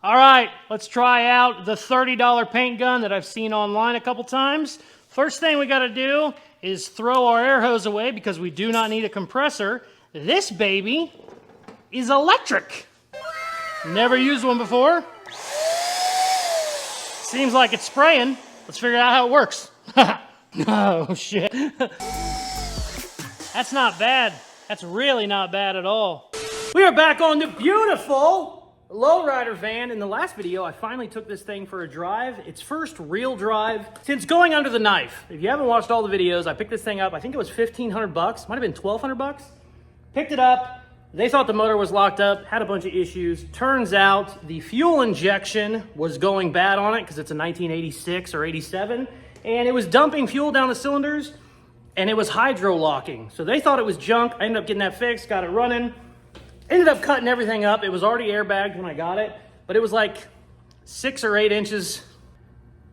All right, let's try out the $30 paint gun that I've seen online a couple times. First thing we gotta do is throw our air hose away because we do not need a compressor. This baby is electric. Never used one before. Seems like it's spraying. Let's figure out how it works. Oh shit. That's not bad. That's really not bad at all. We are back on the beautiful lowrider van. In the last video, I finally took this thing for a drive. Its first real drive since going under the knife. If you haven't watched all the videos, I picked this thing up. I think it was 1,500 bucks. Might have been 1,200 bucks. Picked it up. They thought the motor was locked up, had a bunch of issues. Turns out the fuel injection was going bad on it because it's a 1986 or 87. And it was dumping fuel down the cylinders and it was hydro locking. So they thought it was junk. I ended up getting that fixed, got it running. Ended up cutting everything up. It was already airbagged when I got it, but it was like 6 or 8 inches.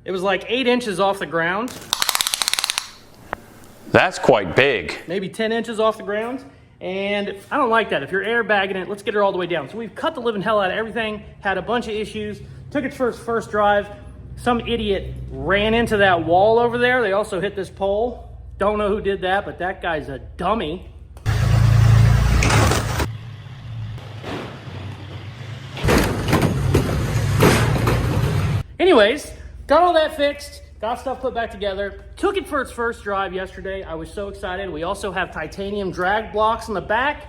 It was like 8 inches off the ground. That's quite big. Maybe 10 inches off the ground. And I don't like that. If you're airbagging it, let's get it all the way down. So we've cut the living hell out of everything, had a bunch of issues, took it first drive. Some idiot ran into that wall over there. They also hit this pole. Don't know who did that, but that guy's a dummy. Anyways, got all that fixed, got stuff put back together, took it for its first drive yesterday. I was so excited. We also have titanium drag blocks on the back.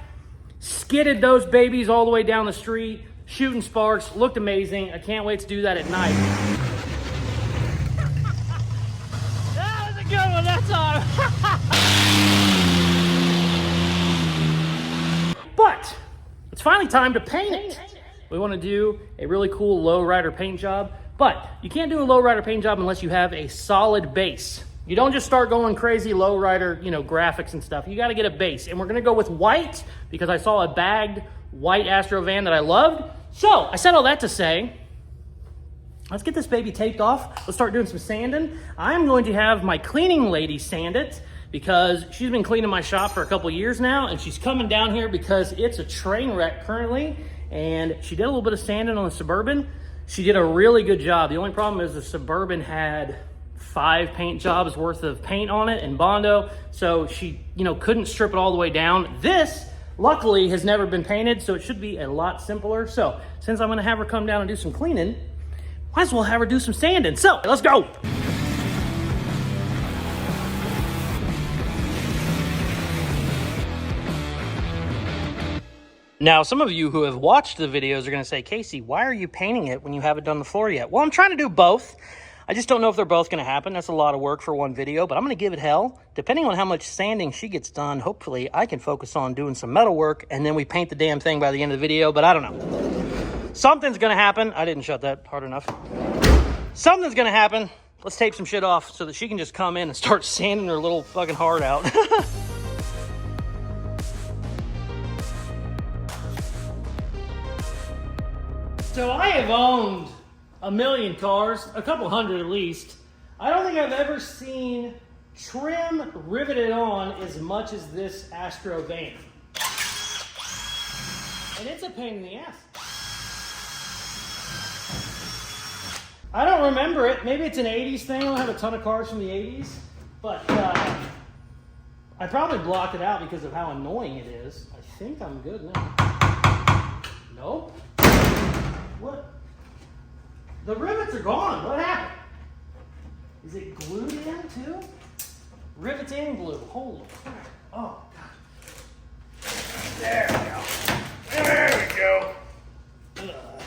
Skidded those babies all the way down the street, shooting sparks, looked amazing. I can't wait to do that at night. That was a good one that time. But it's finally time to paint it. We want to do a really cool lowrider paint job. But you can't do a lowrider paint job unless you have a solid base. You don't just start going crazy lowrider, graphics and stuff. You got to get a base. And we're going to go with white because I saw a bagged white Astro van that I loved. So I said all that to say, let's get this baby taped off. Let's start doing some sanding. I'm going to have my cleaning lady sand it because she's been cleaning my shop for a couple years now. And she's coming down here because it's a train wreck currently. And she did a little bit of sanding on the Suburban. She did a really good job. The only problem is the Suburban had 5 paint jobs worth of paint on it and Bondo, so she, couldn't strip it all the way down. This, luckily, has never been painted, so it should be a lot simpler. So, since I'm gonna have her come down and do some cleaning, might as well have her do some sanding. So, let's go. Now, some of you who have watched the videos are going to say, Casey, why are you painting it when you haven't done the floor yet? Well, I'm trying to do both. I just don't know if they're both going to happen. That's a lot of work for one video, but I'm going to give it hell. Depending on how much sanding she gets done, hopefully I can focus on doing some metal work, and then we paint the damn thing by the end of the video, but I don't know. Something's going to happen. I didn't shut that hard enough. Something's going to happen. Let's tape some shit off so that she can just come in and start sanding her little fucking heart out. So I have owned a million cars, a couple hundred at least. I don't think I've ever seen trim riveted on as much as this Astro van. And it's a pain in the ass. I don't remember it. Maybe it's an 80s thing. I don't have a ton of cars from the 80s. But I probably blocked it out because of how annoying it is. I think I'm good now. Nope. What? The rivets are gone. What happened? Is it glued in too? Rivets and glue. Holy crap. Oh, God. There we go. There we go. Ugh.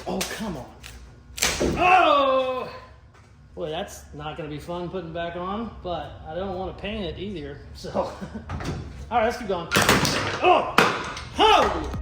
Oh, come on. Oh! Boy, that's not going to be fun putting back on, but I don't want to paint it either. So, all right, let's keep going. Oh! Oh!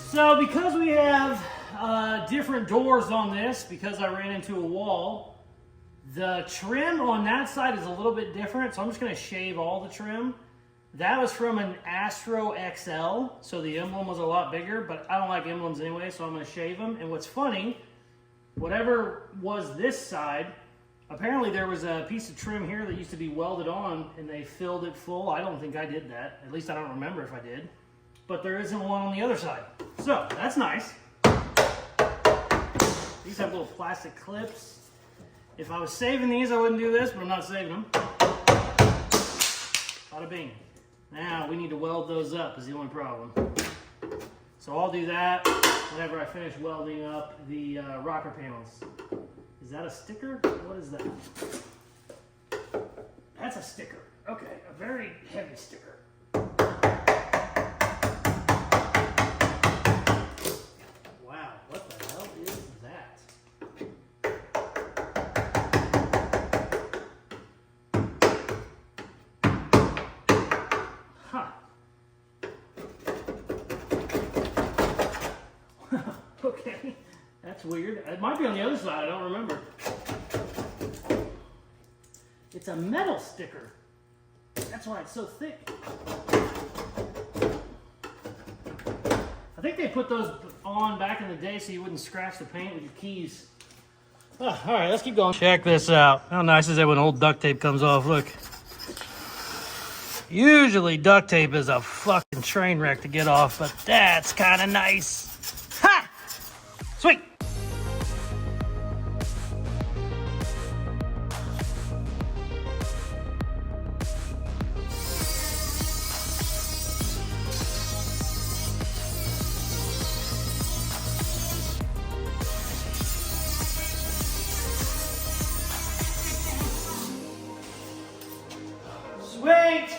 So because we have different doors on this, because I ran into a wall, the trim on that side is a little bit different, so I'm just going to shave all the trim. That was from an Astro XL, so the emblem was a lot bigger, but I don't like emblems anyway, so I'm going to shave them. And what's funny, whatever was this side, apparently there was a piece of trim here that used to be welded on, and they filled it full. I don't think I did that. At least I don't remember if I did. But there isn't one on the other side. So, that's nice. These have little plastic clips. If I was saving these, I wouldn't do this, but I'm not saving them. Bada bing. Now, we need to weld those up is the only problem. So I'll do that whenever I finish welding up the rocker panels. Is that a sticker? What is that? That's a sticker. Okay, a very heavy sticker. Wow, what the hell is that? Huh. Okay, that's weird. It might be on the other side, I don't remember. It's a metal sticker. That's why it's so thick. I think they put those on back in the day so you wouldn't scratch the paint with your keys. Oh, all right, let's keep going. Check this out. How nice is it when old duct tape comes off? Look. Usually duct tape is a fucking train wreck to get off, but that's kind of nice. Ha! Sweet. Sweet!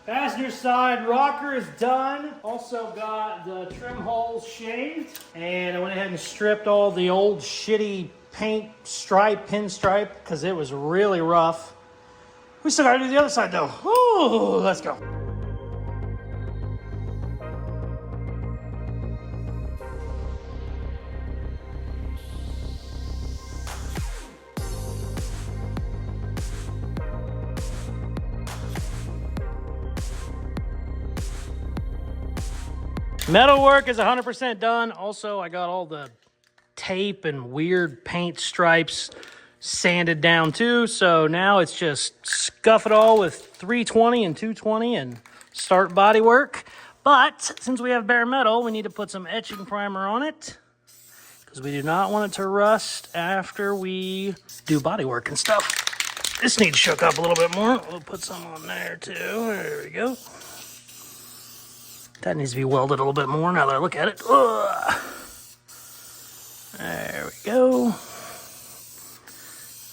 Passenger side rocker is done. Also got the trim holes shaved. And I went ahead and stripped all the old shitty paint stripe, pinstripe, because it was really rough. We still gotta do the other side though. Ooh, let's go. Metal work is 100% done. Also, I got all the tape and weird paint stripes sanded down too. So now it's just scuff it all with 320 and 220 and start body work. But since we have bare metal, we need to put some etching primer on it because we do not want it to rust after we do body work and stuff. This needs shook up a little bit more. We'll put some on there too. There we go. That needs to be welded a little bit more now that I look at it. Ugh. There we go.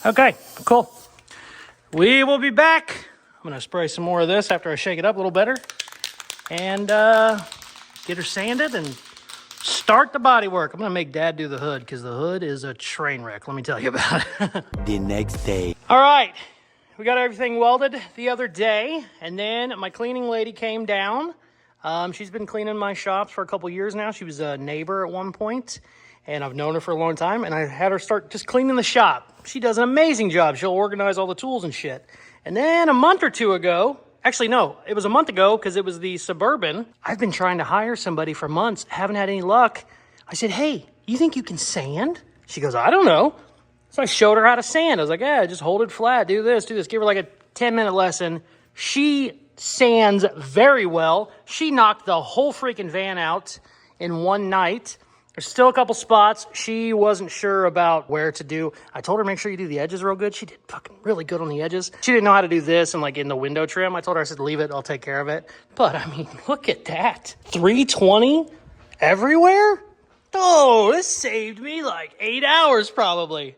Okay, cool. We will be back. I'm going to spray some more of this after I shake it up a little better. And get her sanded and start the body work. I'm going to make Dad do the hood because the hood is a train wreck. Let me tell you about it. The next day. All right. We got everything welded the other day. And then my cleaning lady came down. She's been cleaning my shops for a couple years now. She was a neighbor at one point, and I've known her for a long time, and I had her start just cleaning the shop. She does an amazing job. She'll organize all the tools and shit. And then a month or two ago, actually, no, it was a month ago because it was the Suburban. I've been trying to hire somebody for months, haven't had any luck. I said, hey, you think you can sand? She goes, I don't know. So I showed her how to sand. I was like, yeah, just hold it flat, do this. Give her like a 10-minute lesson. She sands very well. She knocked the whole freaking van out in one night. There's still a couple spots she wasn't sure about where to do. I told her make sure you do the edges real good. She did fucking really good on the edges. She didn't know how to do this and like in the window trim. I told her, I said, leave it, I'll take care of it. But I mean, look at that. 320 everywhere? Oh, this saved me like 8 hours probably.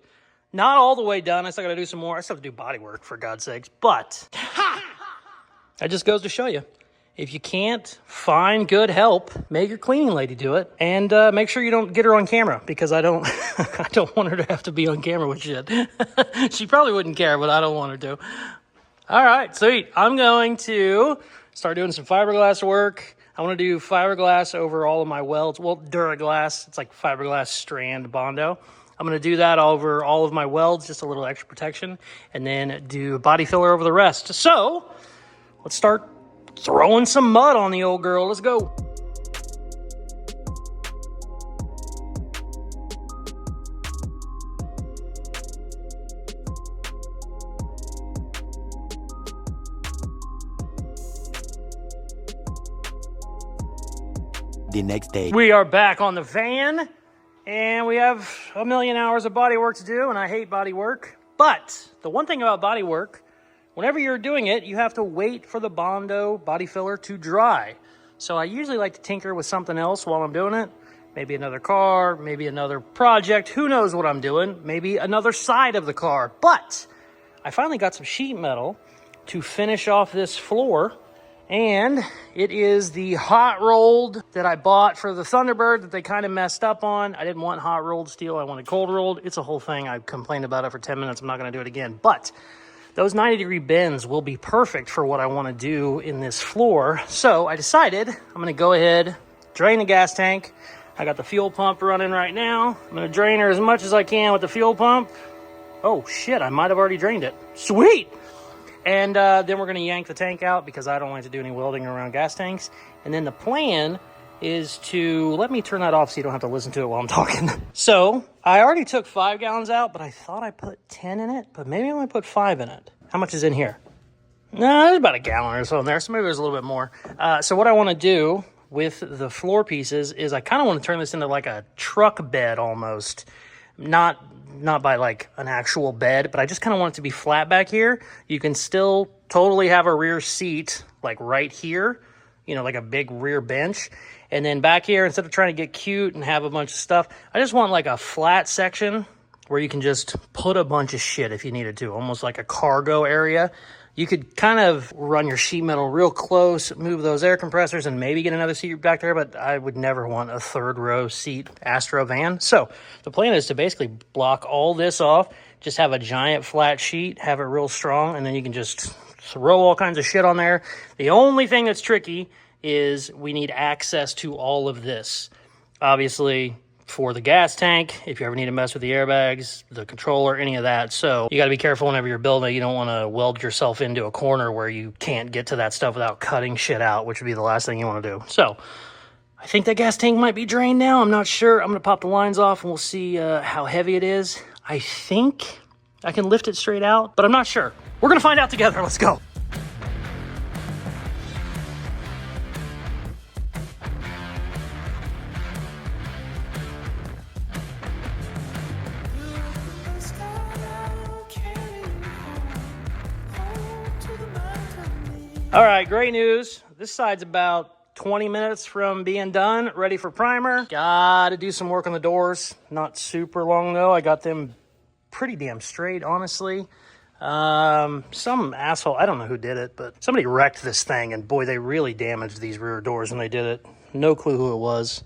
Not all the way done. I still got to do some more. I still have to do body work for God's sakes. But that just goes to show you. If you can't find good help, make your cleaning lady do it. And make sure you don't get her on camera because I don't I don't want her to have to be on camera with shit. She probably wouldn't care, but I don't want her to. All right, sweet. I'm going to start doing some fiberglass work. I want to do fiberglass over all of my welds. Well, Duraglass, it's like fiberglass strand Bondo. I'm going to do that over all of my welds, just a little extra protection, and then do body filler over the rest. So let's start throwing some mud on the old girl. Let's go. The next day. We are back on the van, and we have a million hours of body work to do, and I hate body work. But the one thing about body work, whenever you're doing it, you have to wait for the Bondo body filler to dry. So I usually like to tinker with something else while I'm doing it. Maybe another car, maybe another project. Who knows what I'm doing? Maybe another side of the car. But I finally got some sheet metal to finish off this floor. And it is the hot rolled that I bought for the Thunderbird that they kind of messed up on. I didn't want hot rolled steel. I wanted cold rolled. It's a whole thing. I complained about it for 10 minutes. I'm not going to do it again. But those 90-degree bends will be perfect for what I want to do in this floor. So I decided I'm going to go ahead, drain the gas tank. I got the fuel pump running right now. I'm going to drain her as much as I can with the fuel pump. Oh, shit. I might have already drained it. Sweet. And then we're going to yank the tank out because I don't like to do any welding around gas tanks. And then the plan is to, let me turn that off so you don't have to listen to it while I'm talking. So I already took 5 gallons out, but I thought I put 10 in it, but maybe I only put 5 in it. How much is in here? No, there's about a gallon or so in there, so maybe there's a little bit more. So what I want to do with the floor pieces is I kind of want to turn this into like a truck bed almost. Not by like an actual bed, but I just kind of want it to be flat back here. You can still totally have a rear seat like right here, you know, like a big rear bench. And then back here, instead of trying to get cute and have a bunch of stuff, I just want like a flat section where you can just put a bunch of shit if you needed to, almost like a cargo area. You could kind of run your sheet metal real close, move those air compressors, and maybe get another seat back there, but I would never want a third row seat Astro van. So the plan is to basically block all this off, just have a giant flat sheet, have it real strong, and then you can just throw all kinds of shit on there. The only thing that's tricky is we need access to all of this. Obviously, for the gas tank, if you ever need to mess with the airbags, the controller, any of that. So you got to be careful whenever you're building it. You don't want to weld yourself into a corner where you can't get to that stuff without cutting shit out, which would be the last thing you want to do. So I think that gas tank might be drained now. I'm not sure. I'm going to pop the lines off and we'll see how heavy it is. I think I can lift it straight out, but I'm not sure. We're going to find out together. Let's go. All right, great news. This side's about 20 minutes from being done, ready for primer. Gotta do some work on the doors. Not super long though. I got them pretty damn straight, honestly. Some asshole, I don't know who did it, but somebody wrecked this thing, and boy, they really damaged these rear doors when they did it. No clue who it was.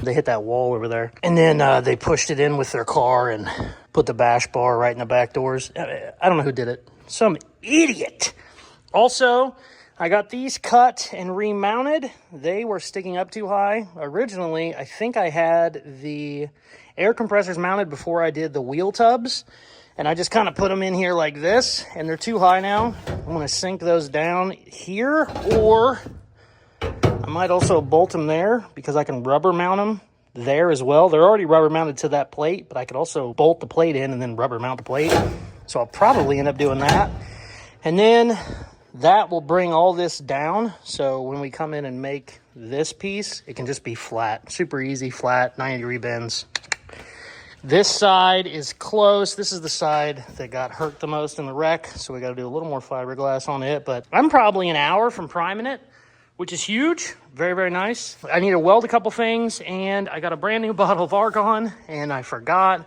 They hit that wall over there. And then they pushed it in with their car and put the bash bar right in the back doors. I don't know who did it. Some idiot. Also, I got these cut and remounted. They were sticking up too high. Originally, I think I had the air compressors mounted before I did the wheel tubs. And I just kind of put them in here like this. And they're too high now. I'm going to sink those down here, or I might also bolt them there because I can rubber mount them there as well. They're already rubber mounted to that plate, but I could also bolt the plate in and then rubber mount the plate. So I'll probably end up doing that. And then that will bring all this down. So when we come in and make this piece, it can just be flat, super easy, flat, 90-degree bends. This side is close. This is the side that got hurt the most in the wreck. So we got to do a little more fiberglass on it, but I'm probably an hour from priming it, which is huge. Very, very nice. I need to weld a couple things, and I got a brand new bottle of argon, and I forgot.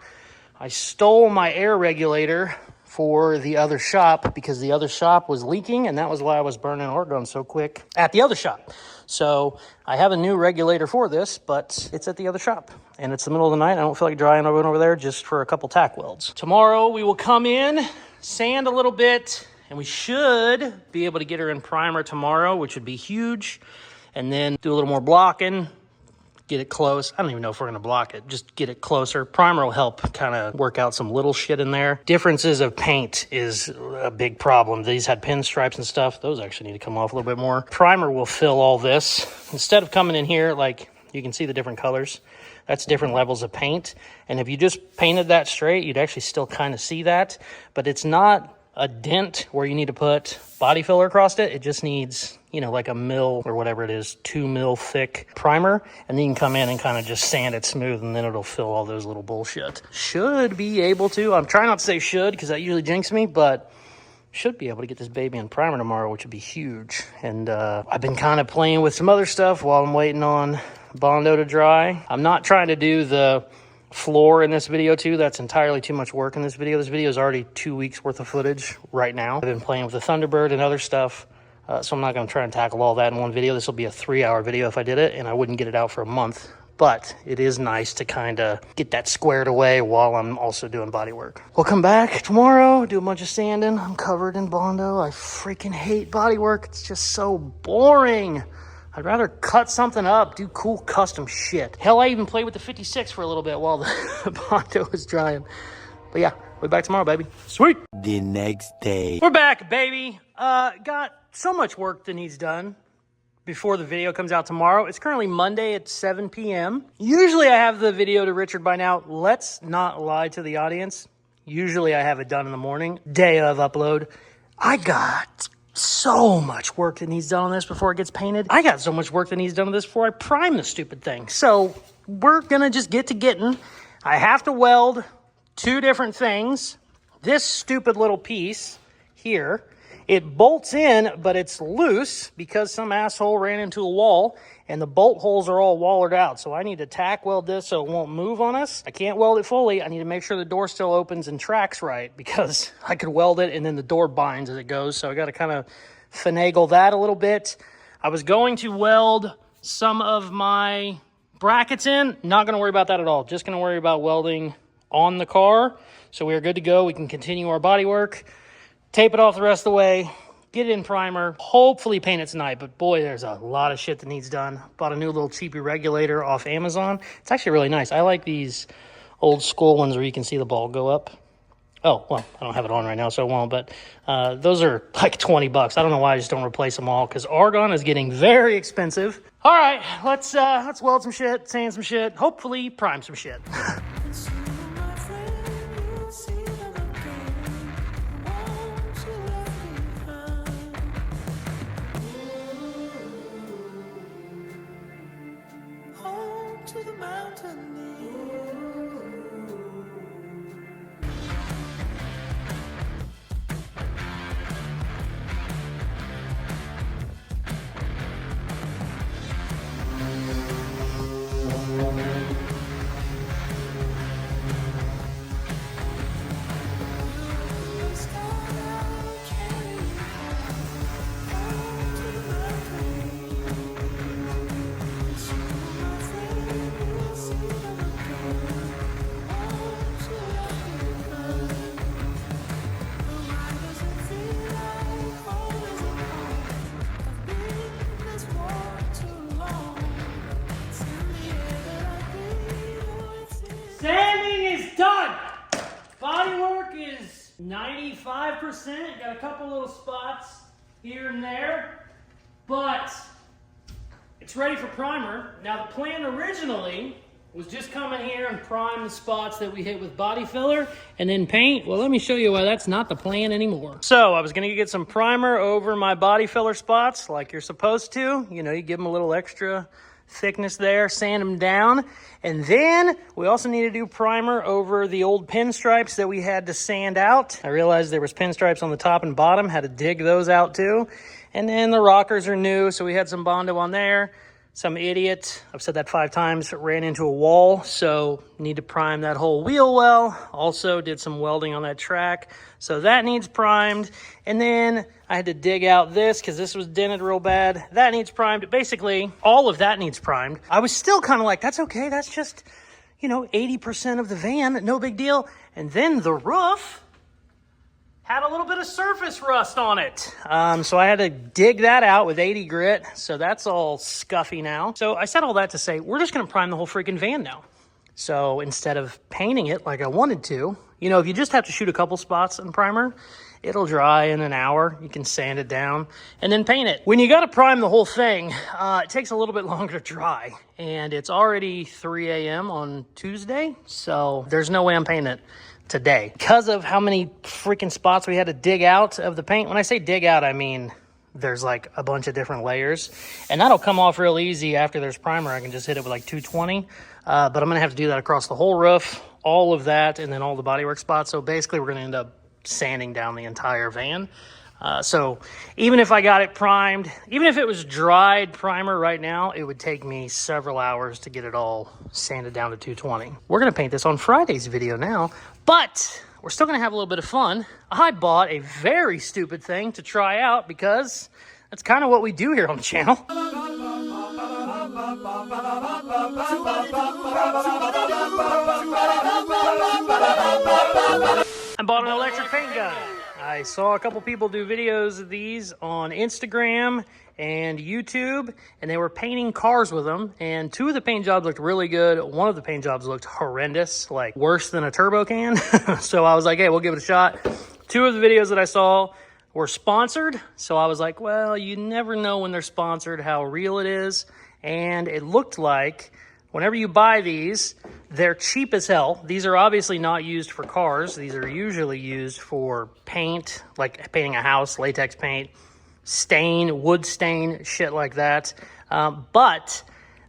I stole my air regulator for the other shop because the other shop was leaking, and that was why I was burning argon so quick at the other shop. So I have a new regulator for this, but it's at the other shop, and it's the middle of the night. I don't feel like drying over there just for a couple tack welds. Tomorrow we will come in, sand a little bit, and we should be able to get her in primer tomorrow, which would be huge, and then do a little more blocking, get it close. I don't even know if we're gonna block it, just get it closer. Primer will help kind of work out some little shit in there. Differences of paint is a big problem. These had pinstripes and stuff. Those actually need to come off a little bit more. Primer will fill all this. Instead of coming in here, like you can see the different colors, that's different levels of paint. And if you just painted that straight, you'd actually still kind of see that, but it's not a dent where you need to put body filler across it. It just needs, you know, like a mil or whatever it is, 2 mil thick primer, and then you can come in and kind of just sand it smooth, and then it'll fill all those little bullshit. Should be able to, I'm trying not to say should because that usually jinxes me, but should be able to get this baby in primer tomorrow, which would be huge. And I've been kind of playing with some other stuff while I'm waiting on Bondo to dry. I'm not trying to do the floor in this video too. That's entirely too much work in this video. This video is already 2 weeks worth of footage right now. I've been playing with the Thunderbird and other stuff, so I'm not going to try and tackle all that in one video. This will be a 3-hour video if I did it, and I wouldn't get it out for a month. But it is nice to kind of get that squared away while I'm also doing body work. We'll come back tomorrow, do a bunch of sanding. I'm covered in Bondo. I freaking hate body work. It's just so boring. I'd rather cut something up, do cool custom shit. Hell, I even played with the 56 for a little bit while the Bondo was drying. But yeah, we'll be back tomorrow, baby. Sweet. The next day. We're back, baby. Got so much work that needs done before the video comes out tomorrow. It's currently Monday at 7 p.m. Usually I have the video to Richard by now. Let's not lie to the audience. Usually I have it done in the morning, day of upload. I got so much work that needs done on this before it gets painted. I got so much work that needs done on this before I prime the stupid thing. So we're gonna just get to getting. I have to weld 2 different things. This stupid little piece here, it bolts in, but it's loose because some asshole ran into a wall, and the bolt holes are all wallered out. So I need to tack weld this so it won't move on us. I can't weld it fully. I need to make sure the door still opens and tracks right, because I could weld it and then the door binds as it goes. So I got to kind of finagle that a little bit. I was going to weld some of my brackets in. Not going to worry about that at all. Just going to worry about welding on the car. So we are good to go. We can continue our body work, tape it off the rest of the way, get it in primer, hopefully paint it tonight. But boy, there's a lot of shit that needs done. Bought a new little cheapy regulator off Amazon. It's actually really nice. I like these old school ones where you can see the ball go up. Oh, well, I don't have it on right now, so I won't. But those are like 20 bucks. I don't know why I just don't replace them all, because argon is getting very expensive. All right, let's weld some shit, sand some shit, hopefully prime some shit. To the mountain. Sanding is done. Body work is 95%. Got a couple little spots here and there, but it's ready for primer. Now the plan originally was just come in here and prime the spots that we hit with body filler and then paint. Well, let me show you why that's not the plan anymore. So I was gonna get some primer over my body filler spots like you're supposed to. You know, you give them a little extra thickness there, sand them down. And then we also need to do primer over the old pinstripes that we had to sand out. I realized there was pinstripes on the top and bottom, had to dig those out too. And then the rockers are new, so we had some Bondo on there. Some idiot, I've said that 5 times, ran into a wall, so need to prime that whole wheel well. Also did some welding on that track, so that needs primed. And then I had to dig out this because this was dented real bad. That needs primed. Basically, all of that needs primed. I was still kind of like, that's okay, that's just, you know, 80% of the van, no big deal. And then the roof had a little bit of surface rust on it. So I had to dig that out with 80 grit. So that's all scuffy now. So I said all that to say, we're just gonna prime the whole freaking van now. So instead of painting it like I wanted to, you know, if you just have to shoot a couple spots in primer, it'll dry in an hour. You can sand it down and then paint it. When you gotta prime the whole thing, it takes a little bit longer to dry. And it's already 3 a.m. on Tuesday. So there's no way I'm painting it today because of how many freaking spots we had to dig out of the paint. When I say dig out, I mean there's like a bunch of different layers, and that'll come off real easy after there's primer. I can just hit it with like 220, but I'm gonna have to do that across the whole roof, all of that, and then all the bodywork spots. So basically we're gonna end up sanding down the entire van. So even if I got it primed, even if it was dried primer right now, it would take me several hours to get it all sanded down to 220. We're gonna paint this on Friday's video now, but we're still gonna have a little bit of fun. I bought a very stupid thing to try out because that's kind of what we do here on the channel. I bought an electric paint gun. I saw a couple people do videos of these on Instagram and YouTube, and they were painting cars with them, and 2 of the paint jobs looked really good. 1 of the paint jobs looked horrendous, like worse than a turbo can. So I was like, hey, we'll give it a shot. 2 of the videos that I saw were sponsored, so I was like, well, you never know when they're sponsored how real it is. And it looked like whenever you buy these, they're cheap as hell. These are obviously not used for cars. These are usually used for paint, like painting a house, latex paint, stain, wood stain, shit like that. But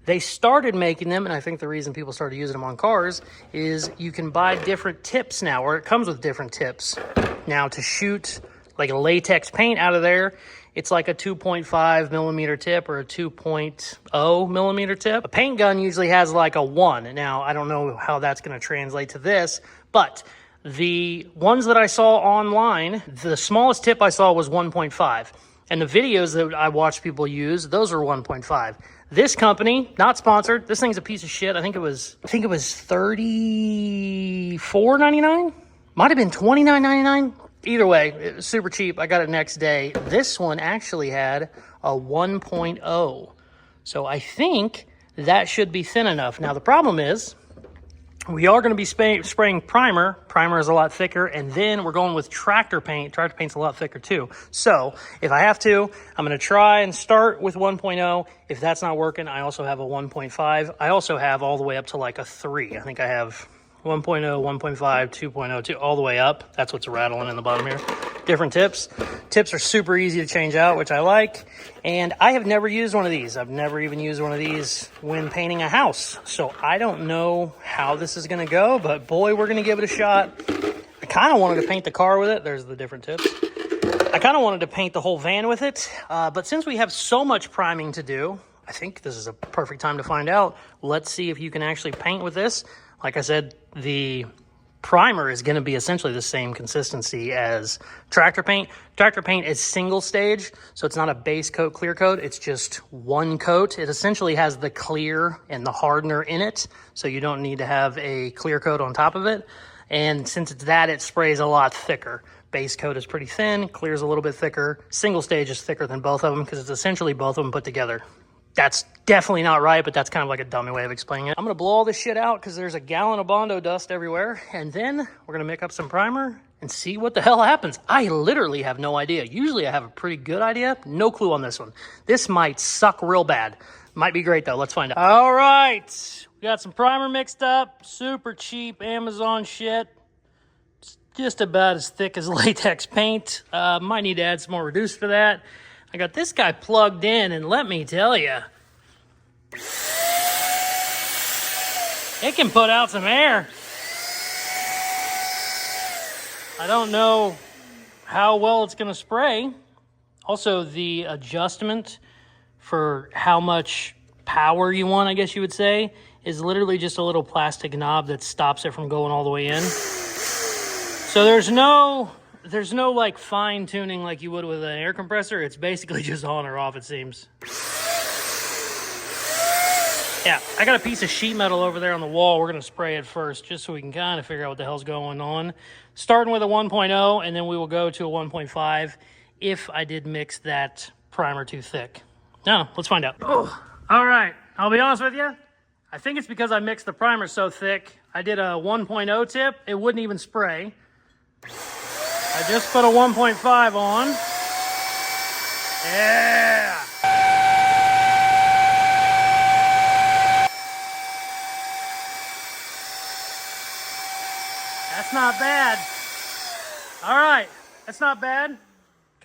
they started making them, and I think the reason people started using them on cars is you can buy different tips now, or it comes with different tips. Now to shoot like a latex paint out of there, it's like a 2.5 millimeter tip or a 2.0 millimeter tip. A paint gun usually has like a 1. Now, I don't know how that's going to translate to this, but the ones that I saw online, the smallest tip I saw was 1.5. And the videos that I watched people use, those are 1.5. This company, not sponsored. This thing's a piece of shit. I think it was $34.99. Might have been $29.99. Either way, it was super cheap. I got it next day. This one actually had a 1.0. So I think that should be thin enough. Now, the problem is we are going to be spraying primer. Primer is a lot thicker. And then we're going with tractor paint. Tractor paint's a lot thicker too. So if I have to, I'm going to try and start with 1.0. If that's not working, I also have a 1.5. I also have all the way up to like a 3. I think I have 1.0, 1.5, 2.0, all the way up. That's what's rattling in the bottom here. Different tips. Tips are super easy to change out, which I like. And I have never used one of these. I've never even used one of these when painting a house. So I don't know how this is going to go, but boy, we're going to give it a shot. I kind of wanted to paint the car with it. There's the different tips. I kind of wanted to paint the whole van with it. But since we have so much priming to do, I think this is a perfect time to find out. Let's see if you can actually paint with this. Like I said, the primer is going to be essentially the same consistency as tractor paint. Tractor paint is single stage, so it's not a base coat, clear coat. It's just one coat. It essentially has the clear and the hardener in it, so you don't need to have a clear coat on top of it. And since it's that, it sprays a lot thicker. Base coat is pretty thin, clear is a little bit thicker. Single stage is thicker than both of them because it's essentially both of them put together. That's definitely not right, but that's kind of like a dummy way of explaining it. I'm going to blow all this shit out because there's a gallon of Bondo dust everywhere. And then we're going to make up some primer and see what the hell happens. I literally have no idea. Usually I have a pretty good idea. No clue on this one. This might suck real bad. Might be great though. Let's find out. All right. We got some primer mixed up. Super cheap Amazon shit. It's just about as thick as latex paint. Might need to add some more reduce for that. I got this guy plugged in, and let me tell you, it can put out some air. I don't know how well it's going to spray. Also, the adjustment for how much power you want, I guess you would say, is literally just a little plastic knob that stops it from going all the way in. So there's no like fine tuning like you would with an air compressor. It's basically just on or off, it seems. Yeah, I got a piece of sheet metal over there on the wall. We're gonna spray it first just so we can kind of figure out what the hell's going on. Starting with a 1.0 and then we will go to a 1.5 if I did mix that primer too thick. Now, let's find out. Oh, all right, I'll be honest with you. I think it's because I mixed the primer so thick. I did a 1.0 tip, it wouldn't even spray. I just put a 1.5 on. Yeah! That's not bad. All right, that's not bad.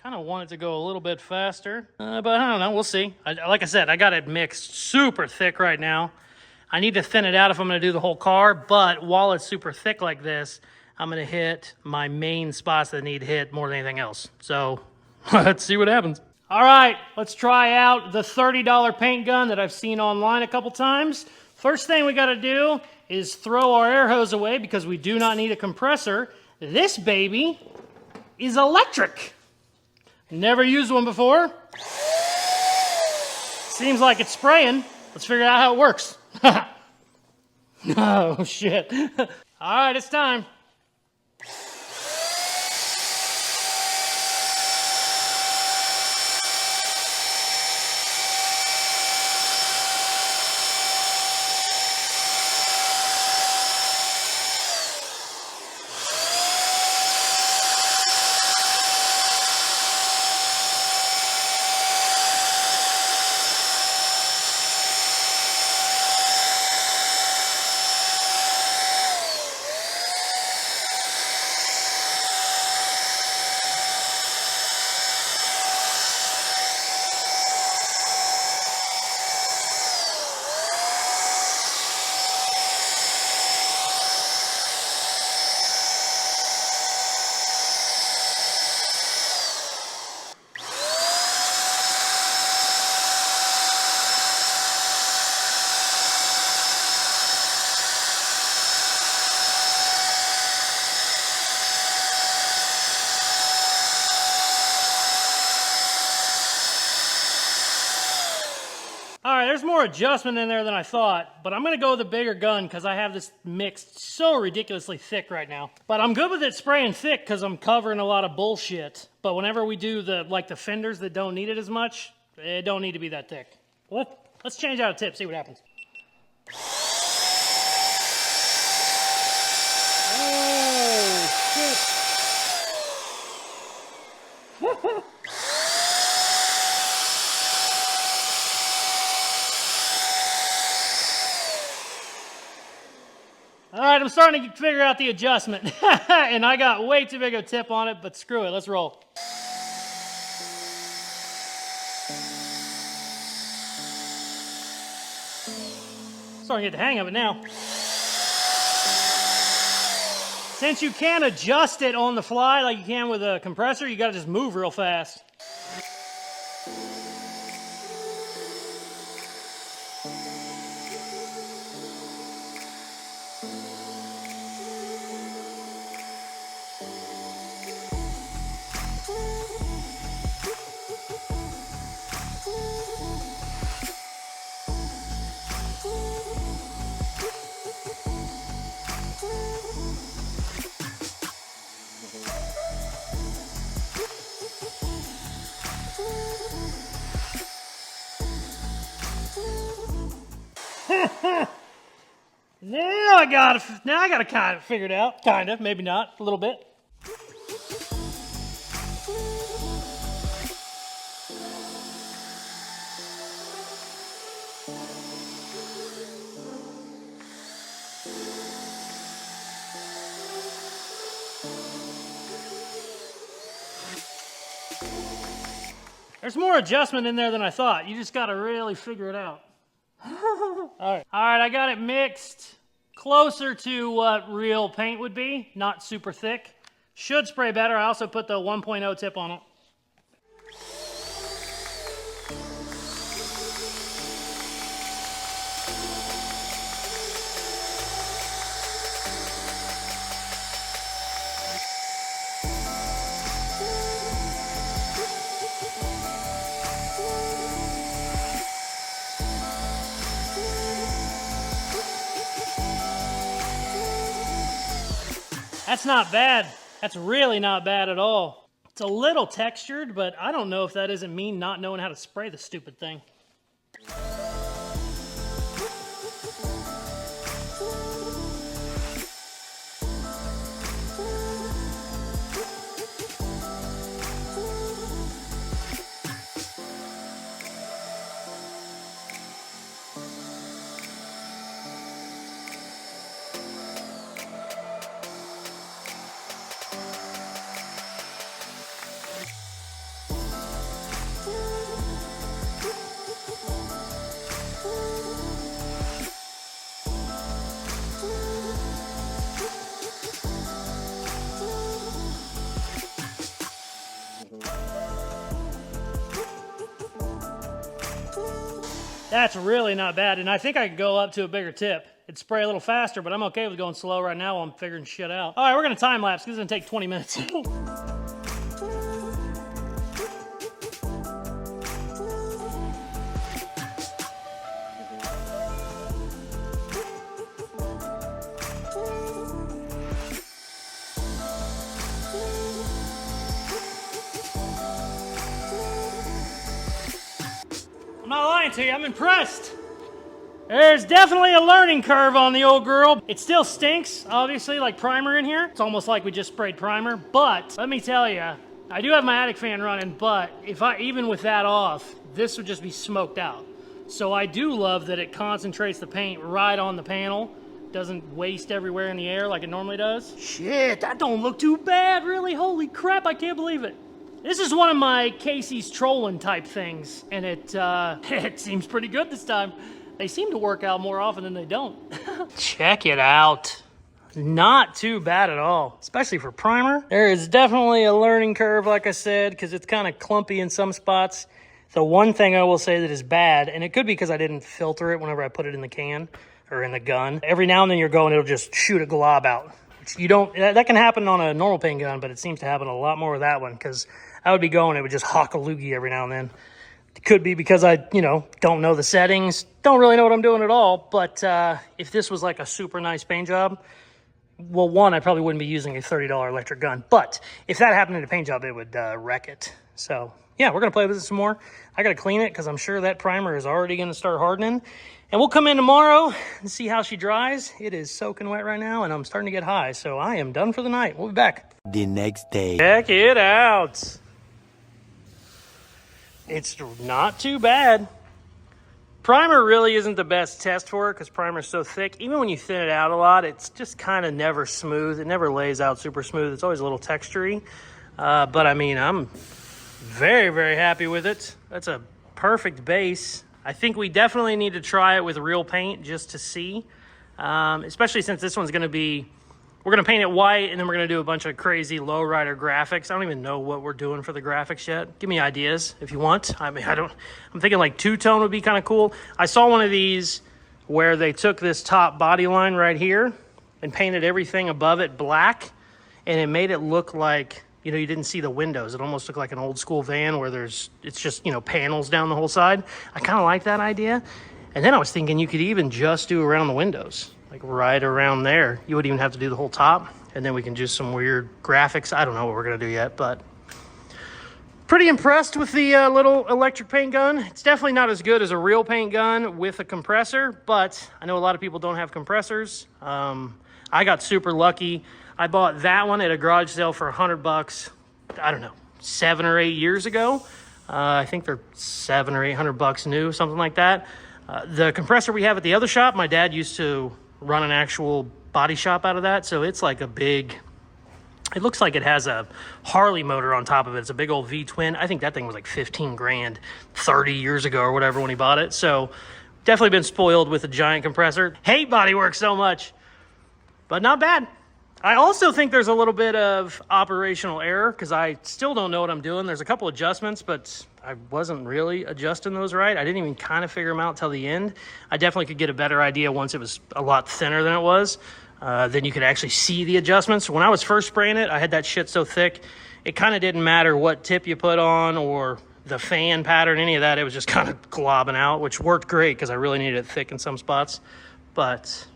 Kind of want it to go a little bit faster, but I don't know, we'll see. Like I said, I got it mixed super thick right now. I need to thin it out if I'm gonna do the whole car, but while it's super thick like this, I'm gonna hit my main spots that need hit more than anything else. So let's see what happens. All right, let's try out the $30 paint gun that I've seen online a couple times. First thing we gotta do is throw our air hose away because we do not need a compressor. This baby is electric. Never used one before. Seems like it's spraying. Let's figure out how it works. Oh, shit. All right, it's time. All right, there's more adjustment in there than I thought, but I'm gonna go with the bigger gun because I have this mixed so ridiculously thick right now. But I'm good with it spraying thick because I'm covering a lot of bullshit. But whenever we do the fenders that don't need it as much, it don't need to be that thick. Let's change out a tip, see what happens. Oh, shit. All right, I'm starting to figure out the adjustment. And I got way too big of a tip on it, but screw it, let's roll. Starting to get the hang of it now. Since you can't adjust it on the fly like you can with a compressor, you gotta just move real fast. Now I got it kind of figured out. Kind of, maybe not, a little bit. There's more adjustment in there than I thought. You just got to really figure it out. All right, I got it mixed closer to what real paint would be, not super thick. Should spray better. I also put the 1.0 tip on it. That's not bad. That's really not bad at all. It's a little textured, but I don't know if that isn't me not knowing how to spray the stupid thing. That's really not bad, and I think I could go up to a bigger tip. It'd spray a little faster, but I'm okay with going slow right now while I'm figuring shit out. All right, we're gonna time lapse, because it's gonna take 20 minutes. I'm not lying to you, I'm impressed. There's definitely a learning curve on the old girl. It still stinks, obviously, like primer in here. It's almost like we just sprayed primer, but let me tell you, I do have my attic fan running, but even with that off, this would just be smoked out. So I do love that it concentrates the paint right on the panel. Doesn't waste everywhere in the air like it normally does. Shit, that don't look too bad, really. Holy crap, I can't believe it. This is one of my Casey's trolling type things, and it seems pretty good this time. They seem to work out more often than they don't. Check it out. Not too bad at all, especially for primer. There is definitely a learning curve, like I said, because it's kind of clumpy in some spots. The one thing I will say that is bad, and it could be because I didn't filter it whenever I put it in the can or in the gun. Every now and then you're going, it'll just shoot a glob out. You don't, that can happen on a normal paint gun, but it seems to happen a lot more with that one, because I would be going, it would just hawk a loogie every now and then. It could be because I, don't know the settings, don't really know what I'm doing at all, but if this was like a super nice paint job, well, one, I probably wouldn't be using a $30 electric gun, but if that happened in a paint job, it would wreck it. So yeah, we're gonna play with it some more. I gotta clean it because I'm sure that primer is already gonna start hardening. And we'll come in tomorrow and see how she dries. It is soaking wet right now, and I'm starting to get high, so I am done for the night. We'll be back. The next day. Check it out. It's not too bad. Primer really isn't the best test for it because primer is so thick. Even when you thin it out a lot, it's just kind of never smooth. It never lays out super smooth. It's always a little textury. But I mean, I'm very, very happy with it. That's a perfect base. I think we definitely need to try it with real paint just to see. Especially since this one's going to be, we're going to paint it white and then we're going to do a bunch of crazy lowrider graphics. I don't even know what we're doing for the graphics yet. Give me ideas if you want. I mean, I'm thinking like two-tone would be kind of cool. I saw one of these where they took this top body line right here and painted everything above it black, and it made it look like, you didn't see the windows. It almost looked like an old school van where it's just, panels down the whole side. I kind of like that idea. And then I was thinking you could even just do around the windows, like right around there. You wouldn't even have to do the whole top. And then we can do some weird graphics. I don't know what we're gonna do yet, but pretty impressed with the little electric paint gun. It's definitely not as good as a real paint gun with a compressor, but I know a lot of people don't have compressors. I got super lucky. I bought that one at a garage sale for $100, I don't know, 7 or 8 years ago. I think they're $700 or $800 new, something like that. The compressor we have at the other shop, my dad used to run an actual body shop out of that. So it's like a big, it looks like it has a Harley motor on top of it. It's a big old V-twin. I think that thing was like 15 grand 30 years ago or whatever when he bought it. So definitely been spoiled with a giant compressor. Hate body work so much, but not bad. I also think there's a little bit of operational error because I still don't know what I'm doing. There's a couple adjustments, but I wasn't really adjusting those right. I didn't even kind of figure them out till the end. I definitely could get a better idea once it was a lot thinner than it was. Then you could actually see the adjustments. When I was first spraying it, I had that shit so thick, it kind of didn't matter what tip you put on or the fan pattern, any of that. It was just kind of globbing out, which worked great because I really needed it thick in some spots. But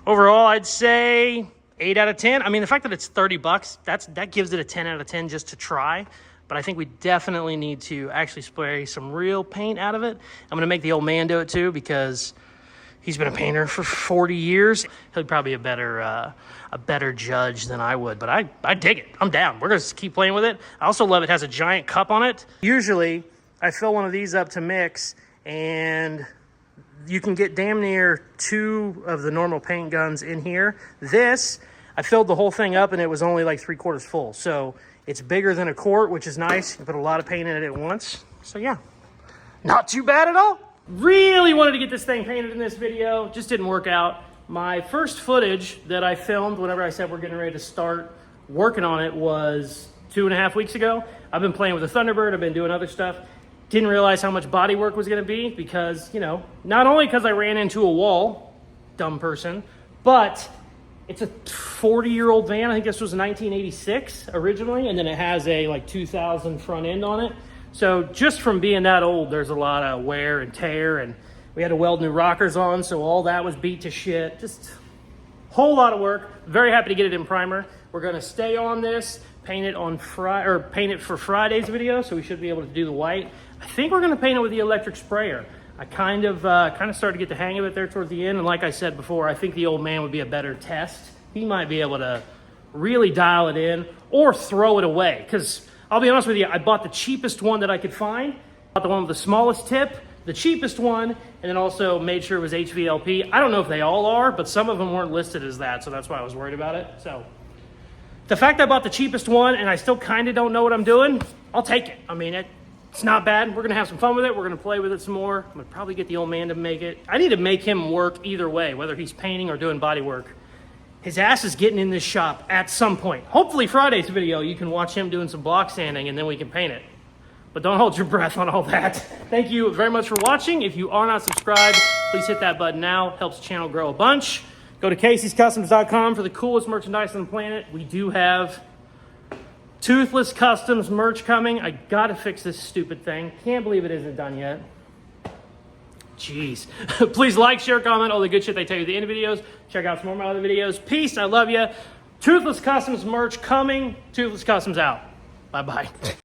overall, I'd say 8 out of 10. I mean, the fact that it's 30 bucks, that gives it a 10 out of 10 just to try. But I think we definitely need to actually spray some real paint out of it. I'm gonna make the old man do it too, because he's been a painter for 40 years. He'll probably be a better judge than I would, but I dig it. I'm down. We're gonna keep playing with it. I also love it has a giant cup on it. Usually I fill one of these up to mix, and you can get damn near 2 of the normal paint guns in here. This, I filled the whole thing up and it was only like 3/4 full. So it's bigger than a quart, which is nice. You put a lot of paint in it at once. So yeah, not too bad at all. Really wanted to get this thing painted in this video, just didn't work out. My first footage that I filmed whenever I said we're getting ready to start working on it was 2.5 weeks ago. I've been playing with the Thunderbird, I've been doing other stuff. Didn't realize how much body work was gonna be because, you know, not only because I ran into a wall, dumb person, but it's a 40-year-old van. I think this was 1986 originally, and then it has a like 2000 front end on it. So just from being that old, there's a lot of wear and tear, and we had to weld new rockers on, so all that was beat to shit. Just a whole lot of work. Very happy to get it in primer. We're gonna stay on this, paint it on paint it for Friday's video, so we should be able to do the white. I think we're gonna paint it with the electric sprayer. I kind of started to get the hang of it there towards the end, and like I said before, I think the old man would be a better test. He might be able to really dial it in or throw it away, because I'll be honest with you, I bought the cheapest one that I could find. I bought the one with the smallest tip, the cheapest one, and then also made sure it was HVLP. I don't know if they all are, but some of them weren't listed as that, so that's why I was worried about it. So the fact I bought the cheapest one and I still kind of don't know what I'm doing, I'll take it. I mean, it's not bad. We're gonna have some fun with it. We're gonna play with it some more. I'm gonna probably get the old man to make it. I need to make him work either way, whether he's painting or doing body work. His ass is getting in this shop at some point. Hopefully Friday's video, you can watch him doing some block sanding and then we can paint it. But don't hold your breath on all that. Thank you very much for watching. If you are not subscribed, please hit that button now. Helps the channel grow a bunch. Go to Caseyscustoms.com for the coolest merchandise on the planet. We do have Toothless Customs merch coming. I gotta fix this stupid thing. Can't believe it isn't done yet. Jeez. Please like, share, comment, all the good shit they tell you at the end of videos. Check out some more of my other videos. Peace, I love you. Toothless Customs merch coming. Toothless Customs out. Bye-bye.